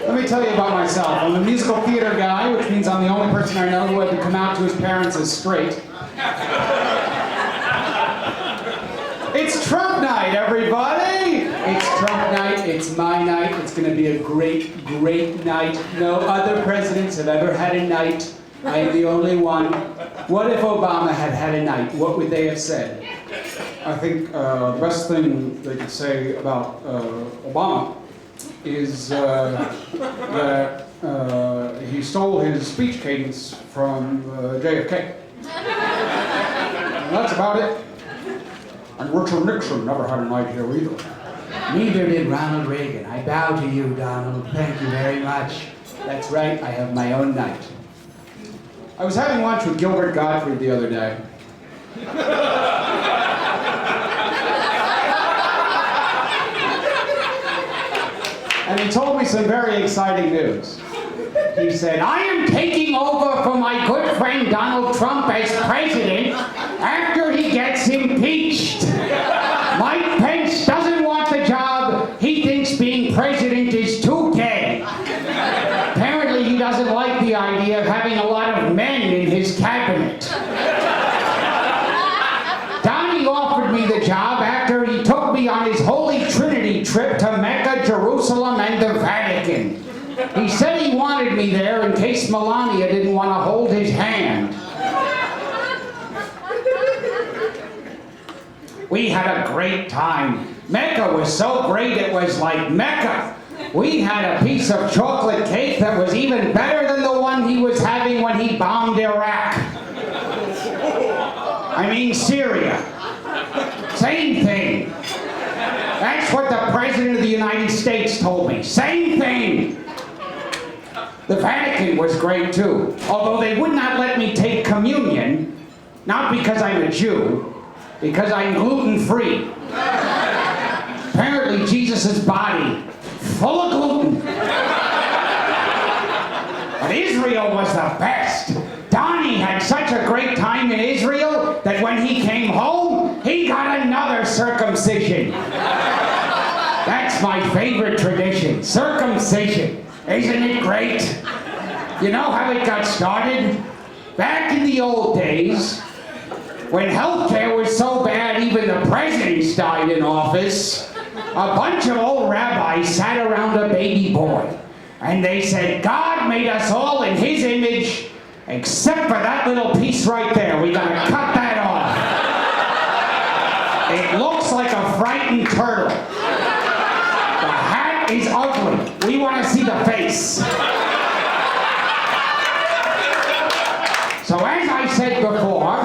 Let me tell you about myself. I'm a musical theater guy, which means I'm the only person I know who had to come out to his parents as straight. It's Trump night, everybody! It's Trump night, it's my night, it's gonna be a great, great night. No other presidents have ever had a night. I am the only one. What if Obama had had a night? What would they have said? I think the best thing they could say about Obama is that he stole his speech cadence from JFK. And that's about it. And Richard Nixon never had a night here either. Neither did Ronald Reagan. I bow to you, Donald. Thank you very much. That's right, I have my own night. I was having lunch with Gilbert Gottfried the other day. And he told me some very exciting news. He said, I am taking over for my good friend Donald Trump as president after he gets impeached. Mike Pence doesn't want the job. He thinks being president is too gay. Apparently he doesn't like the idea of having a lot of men in his cabinet. Donnie offered me the job after he took me on his Holy Trinity trip to Mecca, Jerusalem, and the Vatican. He said he wanted me there in case Melania didn't want to hold his hand. We had a great time. Mecca was so great it was like Mecca. We had a piece of chocolate cake that was even better than the one he was having when he bombed Iraq. I mean Syria. Same thing. That's what the President of the United States told me. Same thing. The Vatican was great too, although they would not let me take communion, not because I'm a Jew, because I'm gluten-free. Apparently Jesus' body, full of gluten. But Israel was the best. Donnie had such a great time in Israel that when he came home, he got another circumcision. That's my favorite tradition, circumcision. Isn't it great? You know how it got started? Back in the old days, when healthcare was so bad even the presidents died in office, a bunch of old rabbis sat around a baby boy. And they said, God made us all in his image, except for that little piece right there. We gotta cut that off. It looks like a frightened turtle. The hat is ugly. We want to see the face. So as I said before,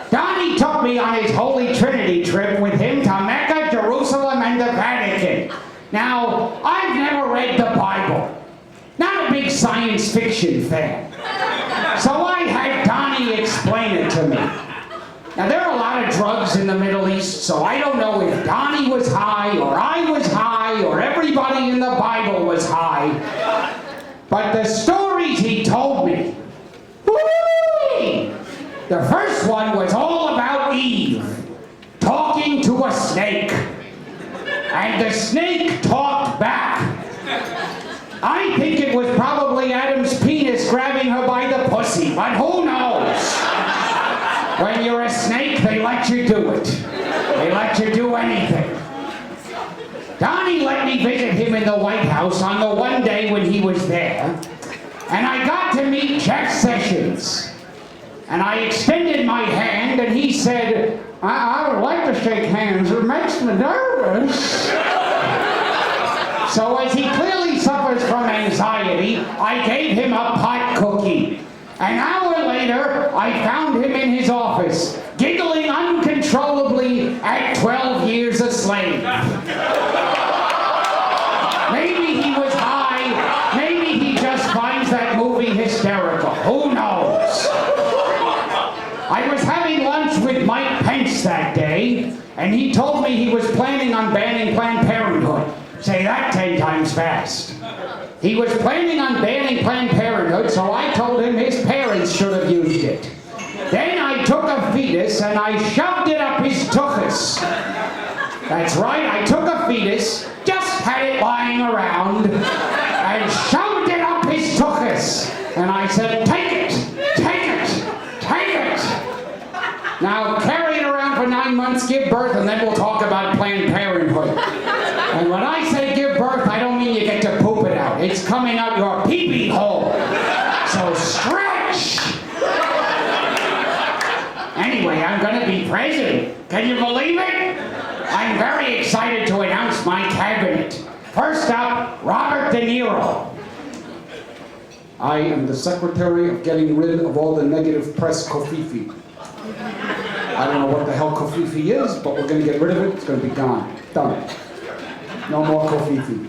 Donnie took me on his Holy Trinity trip with him to Mecca, Jerusalem, and the Vatican. Now, I've never read the Bible. Not a big science fiction fan. So I had Donnie explain it to me. Now, there are a lot of drugs in the Middle East, so I don't know if Donnie was high, or I was high, or everybody in the Bible was high. But the stories he told me, whoo-wee! The first one was all about Eve talking to a snake. And the snake talked back. I think it was probably Adam's penis grabbing her by the pussy, but who knows? When you're a snake, they let you do it. They let you do anything. Donnie let me visit him in the White House on the one day when he was there, and I got to meet Jeff Sessions. And I extended my hand, and he said, I would like to shake hands. It makes me nervous. So as he clearly suffers from anxiety, I gave him a pot cookie. An hour later, I found him in his office, giggling uncontrollably at 12 Years a Slave. Maybe he was high, maybe he just finds that movie hysterical. Who knows? I was having lunch with Mike Pence that day, and he told me he was planning on banning Planned Parenthood. Say that 10 times fast. He was planning on banning Planned Parenthood, so I told him his parents should have used it. Then I took a fetus and I shoved it up his tuchus. That's right, I took a fetus, just had it lying around, and shoved you get to poop it out. It's coming out your pee-pee hole. So stretch! Anyway, I'm gonna be president. Can you believe it? I'm very excited to announce my cabinet. First up, Robert De Niro. I am the secretary of getting rid of all the negative press kofifi. I don't know what the hell kofifi is, but we're gonna get rid of it. It's gonna be gone. Done. No more kofifi.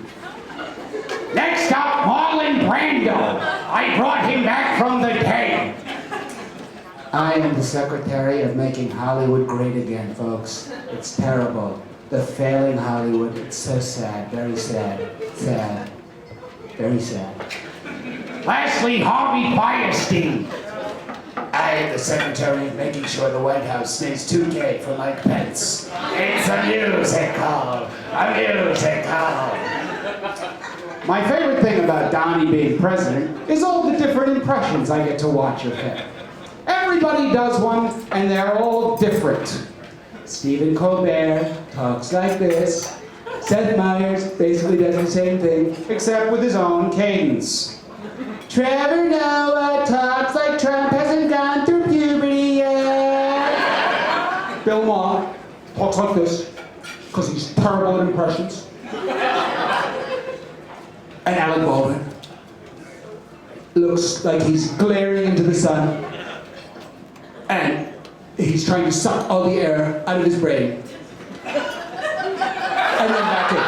Next up, Marlon Brando. I brought him back from the dead. I am the secretary of making Hollywood great again, folks. It's terrible. The failing Hollywood. It's so sad. Very sad. Sad. Very sad. Lastly, Harvey Firestein. I am the secretary of making sure the White House stays 2K for Mike Pence. It's a musical. A musical. My favorite thing about Donnie being president is all the different impressions I get to watch of him. Everybody does one, and they're all different. Stephen Colbert talks like this. Seth Meyers basically does the same thing, except with his own cadence. Trevor Noah talks like Trump hasn't gone through puberty yet. Bill Maher talks like this, because he's terrible at impressions. And Alec Baldwin looks like he's glaring into the sun. And he's trying to suck all the air out of his brain. And then back in.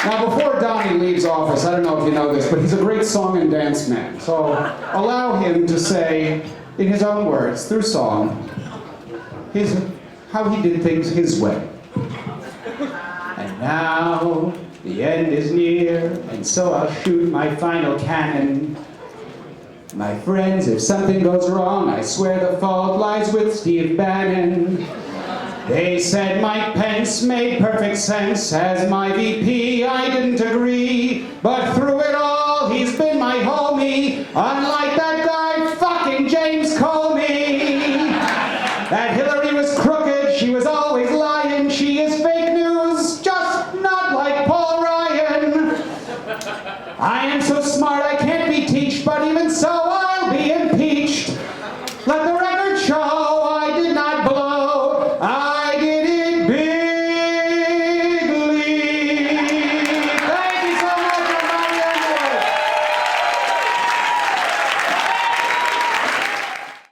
Now, before Donnie leaves office, I don't know if you know this, but he's a great song and dance man. So allow him to say, in his own words, through song, how he did things his way. And now the end is near, and so I'll shoot my final cannon. My friends, if something goes wrong, I swear the fault lies with Steve Bannon. They said Mike Pence made perfect sense as my VP. I didn't agree, but through it all, he's been my homie, unlike that guy